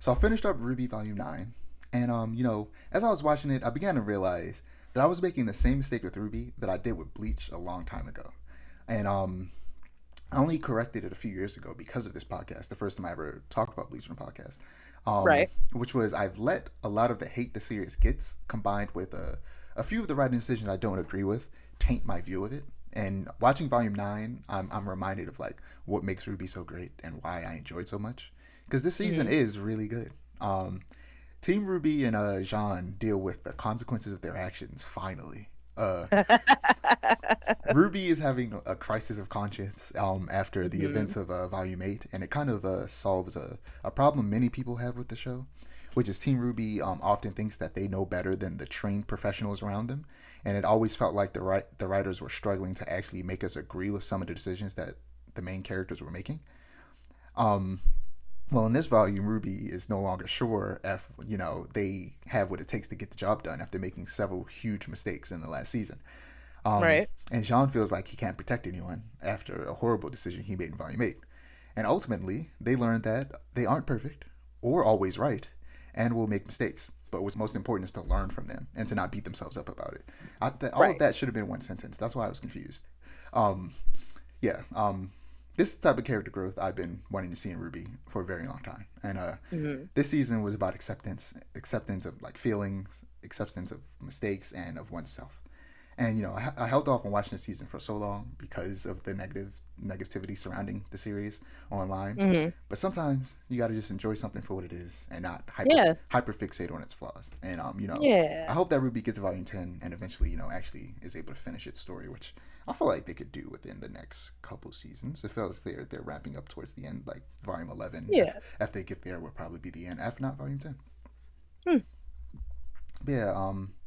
So I finished up RWBY Volume 9, and as I was watching it, I began to realize that I was making the same mistake with RWBY that I did with Bleach a long time ago. And I only corrected it a few years ago because of this podcast, the first time I ever talked about Bleach on a podcast. Right. Which was I've let a lot of the hate the series gets, combined with a few of the writing decisions I don't agree with, taint my view of it. And watching Volume 9, I'm reminded of like what makes RWBY so great and why I enjoyed so much. Because this season Hmm. is really good. Team RWBY and Jean deal with the consequences of their actions finally. RWBY is having a crisis of conscience after the Hmm. events of Volume 8, and it kind of solves a problem many people have with the show, which is Team RWBY often thinks that they know better than the trained professionals around them, and it always felt like the writers were struggling to actually make us agree with some of the decisions that the main characters were making. Um, well, in this volume, RWBY is no longer sure if they have what it takes to get the job done after making several huge mistakes in the last season. Right. And Jean feels like he can't protect anyone after a horrible decision he made in Volume 8. And ultimately, they learn that they aren't perfect or always right and will make mistakes. But what's most important is to learn from them and to not beat themselves up about it. All of Right. that should have been one sentence. That's why I was confused. Um, yeah, this type of character growth I've been wanting to see in RWBY for a very long time. And Hmm. this season was about acceptance of like feelings, acceptance of mistakes, and of oneself. And I held off on watching the season for so long because of the negativity surrounding the series online. Hmm. But sometimes you got to just enjoy something for what it is and not Yeah. hyper fixate on its flaws. And I Yeah. hope that RWBY gets to Volume 10 and eventually actually is able to finish its story, which I feel like they could do within the next couple seasons. It feels like they're wrapping up towards the end, like Volume 11. If Yeah. if they get there, will probably be the end. If not, Volume 10. Hmm. Yeah.